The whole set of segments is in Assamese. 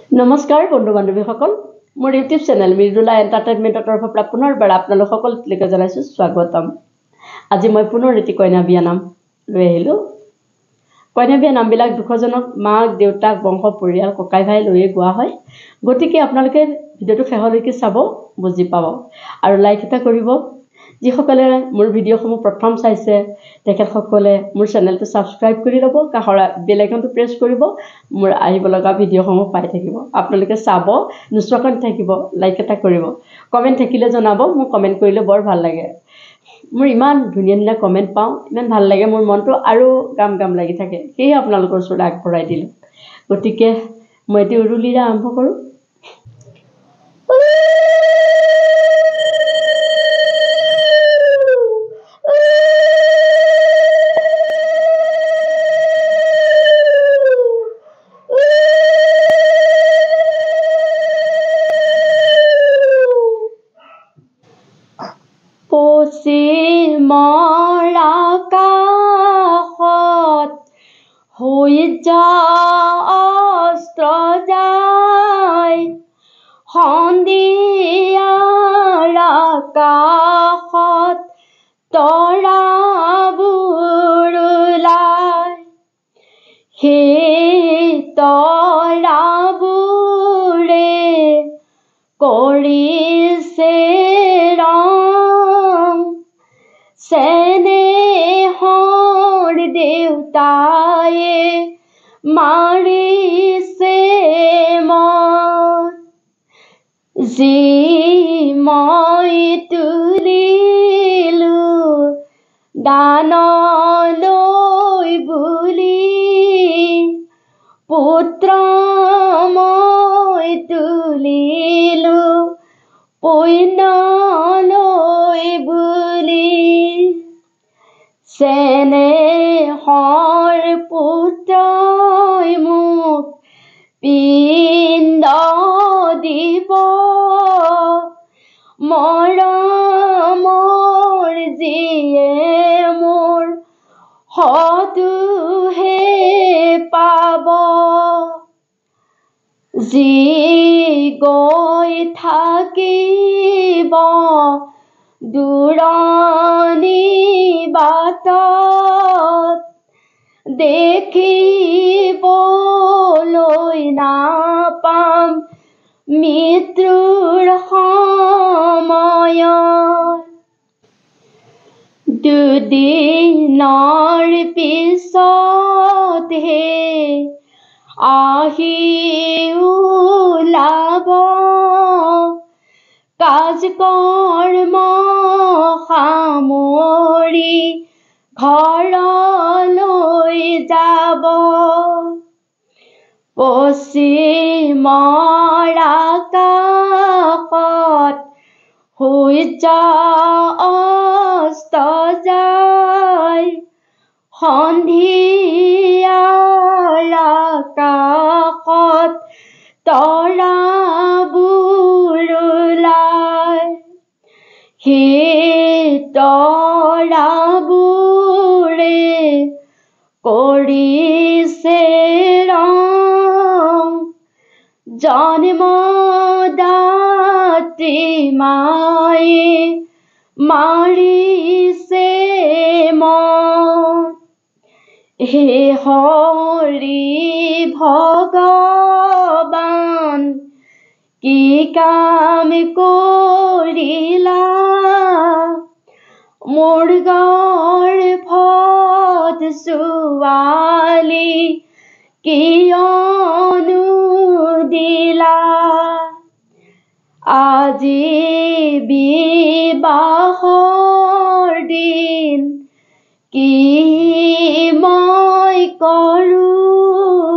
নমস্কাৰ বন্ধু বান্ধৱীসকল মোৰ ইউটিউব চেনেল মৃদুলা এণ্টাৰটেইনমেণ্টৰ তৰফৰ পৰা পুনৰবাৰ আপোনালোক সকলোলৈকে জনাইছোঁ স্বাগতম। আজি মই পুনৰ এটি কইনা বিয়া নাম লৈ আহিলোঁ। কইনা বিয়া নামবিলাক দুখজনক মাক দেউতাক বংশ পৰিয়াল ককাই ভাই লৈয়ে গোৱা হয়। গতিকে আপোনালোকে ভিডিঅ'টো শেষলৈকে চাব, বুজি পাব আৰু লাইক এটা কৰিব। যিসকলে মোৰ ভিডিঅ'সমূহ প্ৰথম চাইছে তেখেতসকলে মোৰ চেনেলটো ছাবস্ক্ৰাইব কৰি ল'ব, কাষৰ বেল আইকনটো প্ৰেছ কৰিব, মোৰ আহিব লগা ভিডিঅ'সমূহ পাই থাকিব। আপোনালোকে চাব, নোচোৱাকৈ থাকিব, লাইক এটা কৰিব, কমেণ্ট থাকিলে জনাব। মোক কমেণ্ট কৰিলে বৰ ভাল লাগে। মোৰ ইমান ধুনীয়া ধুনীয়া কমেণ্ট পাওঁ, ইমান ভাল লাগে, মোৰ মনটো আৰু গাম লাগি থাকে। সেয়ে আপোনালোকৰ ওচৰলৈ আগবঢ়াই দিলোঁ। গতিকে মই এটি উৰুলিৰে আৰম্ভ কৰোঁ। পশ্চিমৰ আকাশত সূৰ্য অস্ত যায়, সন্ধিয়াৰ আকাশত তৰাবোৰ ওলায়। সেই তৰাবোৰে কৰিছে চেনেহৰ দেউতায়ে মাৰিছে মন। যি মই তুলিলোঁ দানলৈ বুলি, পুত্ৰ মই তুলিলোঁ পুণ্যলৈ বুলি। চেনেহৰ পুত্ৰই মোক পিণ্ড দিব, মৰমৰ যিয়ে মোৰ সতুহে পাব। যি গৈ থাকিব দূৰণি বাটত, দেখিবলৈ নাপাম মৃত্যুৰ সময়ত। দুদিনৰ পিছতহে আহি ওলাব, কাজ কৰ্ম সামৰি ঘৰলৈ যাব। পশ্চিমৰ আকাশত সূৰ্য অস্ত যায়, সন্ধিয়াৰ আকাশত তৰাবোৰ ওলায়। সেই তৰাবোৰে কৰিছে জন্মদাত্ৰী মায়ে মাৰিছে মন। হে হৰি ভগৱান, কি কাম কৰিলা, মোৰ গৰ্ভত ছোৱালী কিয়নো দিলা। আজি বিবাহৰ দিন, কি মই কৰোঁ,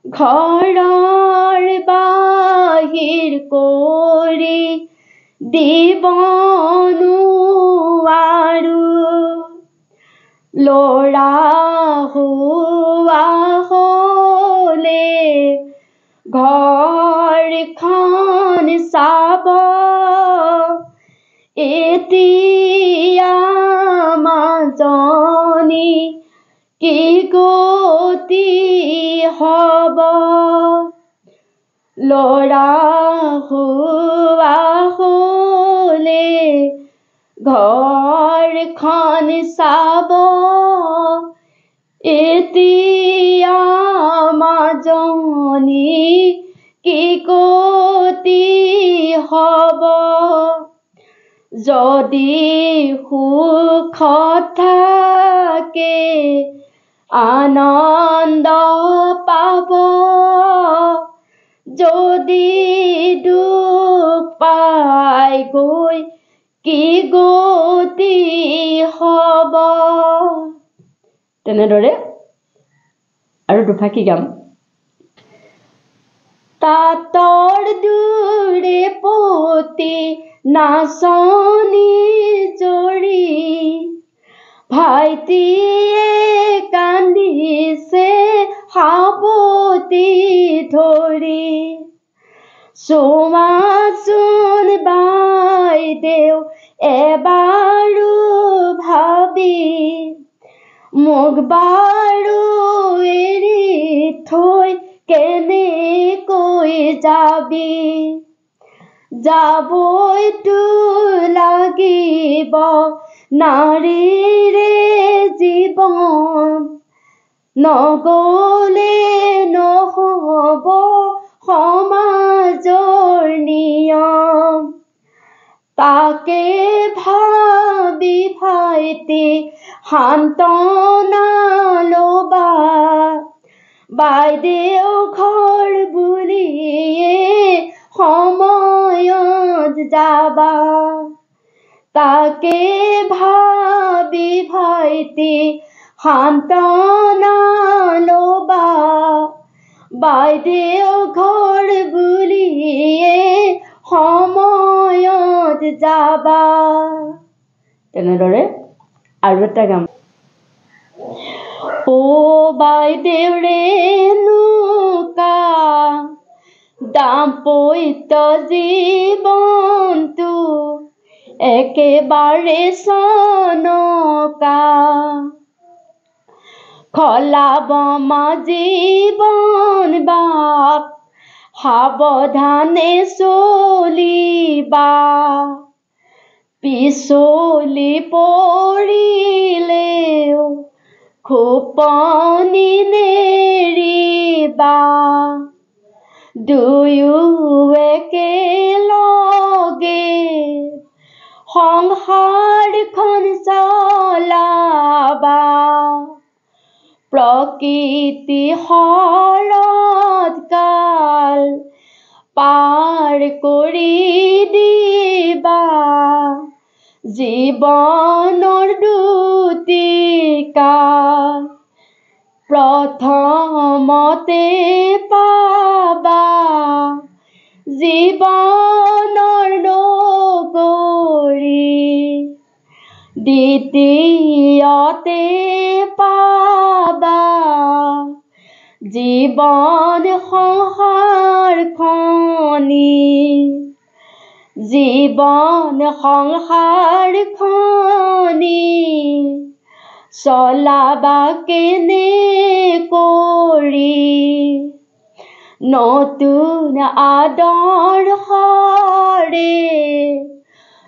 ঘৰৰ বাহিৰ কৰি দিব নোৱাৰোঁ। ল'ৰা হোৱা হ'লে ঘৰখন চাব, এতিয়া মাজনী কি গতি হব। ল'ৰা হোৱা হ'লে ঘৰখন চাব এতিয়া মাজনী কি গতি হ'ব যদি সুখত থাকে আনন্দ পাব যদি দুখ পাই গৈ কি গতি হ'ব তেনেদৰে আৰু দুফাকি গাম তাতৰ দূৰে পতি নাচনি জৰি ভাইটিয়ে কান্দিছে সাৱতি ধৰি চোৱাচোন বাইদেউ এবাৰো ভাবি মোক বাৰু এৰি থৈ কেনেকৈ যাবি যাবইতো লাগিব নাৰীৰে জীৱন নগ'লে নহ'ব সমাজৰ নিয়ম তাকে ভাবি ভাইটি সান্তনা ল'বা বাইদেউ ঘৰ বুলিয়ে সময়ত যাবা তাকে ভাবি ভাইটি সান্তনা ল'বা বাইদেউ ঘৰ বুলিয়ে সময়ত যাবা তেনেদৰে আৰু এটা গাম ও বাইদেউ ৰেণুকা দাম্পত্য জীৱনটো একেবাৰে চনকা খলাব জীৱন বাট সাৱধানে চলিবা পিছলি পৰিলেও খোপনি নেৰিবা দুয়ো একেলগে সংসাৰখন চলাবা প্ৰকৃতি শৰৎকাল পাৰ কৰি দিবা জীৱনৰ দুটি কাল প্ৰথমতে পাবা জীৱনৰ নগৰী দ্বিতীয়তে পাবা জীৱন সংসাৰখনি জীৱন সংসাৰখনি চলাবা কেনে কৰি নতুন আদৰ্শৰে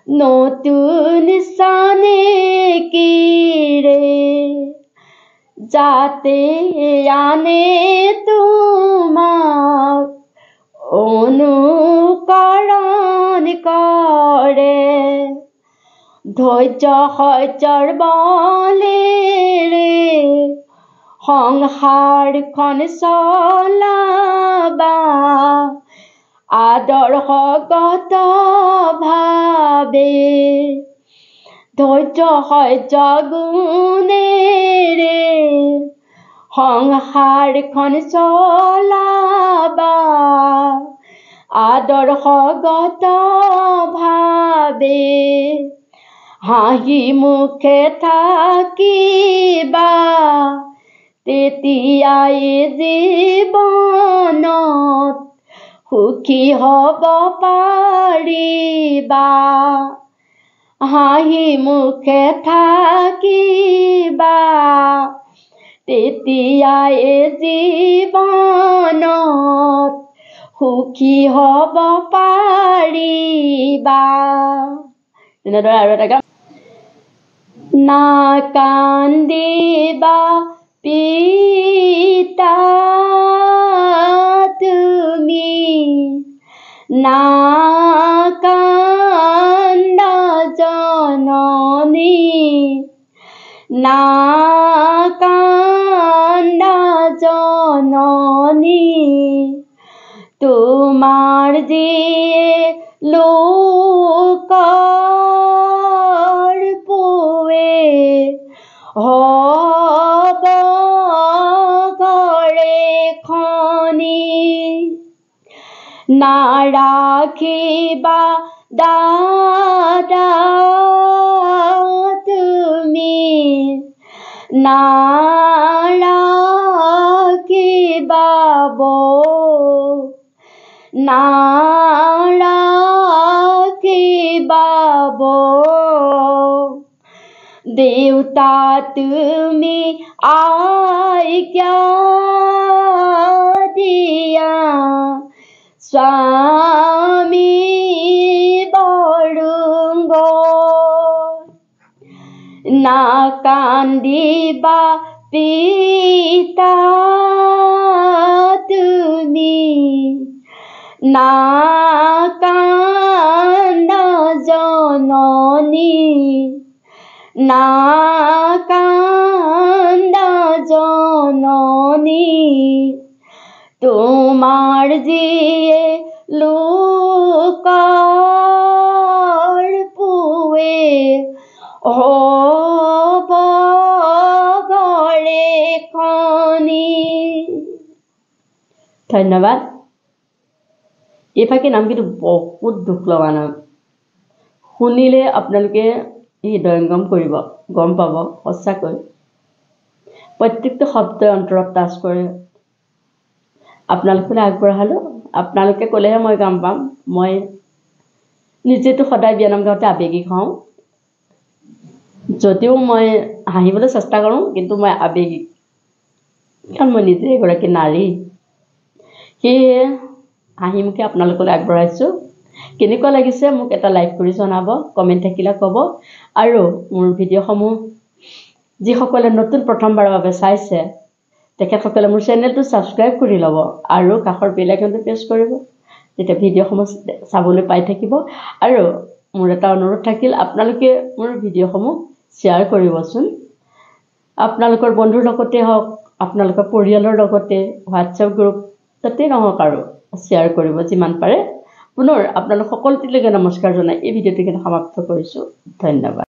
নতুন চানেকিৰে যাতে আনে তোমাক অনুকৰণ কৰে ধৈৰ্য সহ্যৰ বলেৰে সংসাৰখন চলাবা আদৰ্শগত ভাৱে ধৈৰ্য সহ্য গুণেৰে সংসাৰখন চলাবা আদৰ্শগত ভাৱে হাঁহি মুখে থাকিবা তেতিয়াই জীৱনত সুখী হ'ব পাৰিবা হাঁহি মুখে থাকিবা তেতিয়াই জীৱনত সুখী হ'ব পাৰিবা তেনেদৰে আৰু এটা গান নাকান্দিবা পিতা তুমি নাকান্দা জননী নাকান্দা জননী তোমাৰ যিয়ে লোকৰ পোৱে হ'ব ঘৰে খনি নাৰাখিবা দাদা তুমি নাৰাখিবা বৌ নাৰাখিবা বৌ দেউতা তুমি আজ্ঞা দিয়া স্বামী বৰুঙ্গ নাকান্দিবা পিতা তুমি নাকান্দা জননী নাকান্দা জননী তোমাৰ যিয়ে লোকৰ পোৱে হ'ব ঘৰে খনি ধন্যবাদ এইফাকি নাম কিন্তু বহুত দুখ লগা নাম শুনিলে আপোনালোকে হৃদয়ঙ্গম কৰিব গম পাব সঁচাকৈ প্ৰত্যেকটো শব্দই অন্তৰত টাচ কৰে আপোনালোকলৈ আগবঢ়ালোঁ আপোনালোকে ক'লেহে মই গাম পাম মই নিজেতো সদায় বিয়ানাম গাওঁতে আৱেগিক হওঁ যদিও মই হাঁহিবলৈ চেষ্টা কৰোঁ কিন্তু মই আৱেগিক কাৰণ মই নিজে এগৰাকী নাৰী সেয়ে হাঁহি মুখে আপোনালোকলৈ আগবঢ়াইছোঁ কেনেকুৱা লাগিছে মোক এটা লাইক কৰি জনাব কমেণ্ট থাকিলে ক'ব আৰু মোৰ ভিডিঅ'সমূহ যিসকলে নতুন প্ৰথমবাৰৰ বাবে চাইছে তেখেতসকলে মোৰ চেনেলটো ছাবস্ক্ৰাইব কৰি ল'ব আৰু কাষৰ বেল আইকনটো প্ৰেছ কৰিব তেতিয়া ভিডিঅ'সমূহ চাবলৈ পাই থাকিব আৰু মোৰ এটা অনুৰোধ থাকিল আপোনালোকে মোৰ ভিডিঅ'সমূহ শ্বেয়াৰ কৰিবচোন আপোনালোকৰ বন্ধুৰ লগতে হওক আপোনালোকৰ পৰিয়ালৰ লগতে হোৱাটছএপ গ্ৰুপ তাতে নহওক আৰু শ্বেয়াৰ কৰিব যিমান পাৰে পুনৰ আপোনালোক সকলোলৈকে নমস্কাৰ জনাই এই ভিডিঅ'টি সমাপ্ত কৰিছোঁ ধন্যবাদ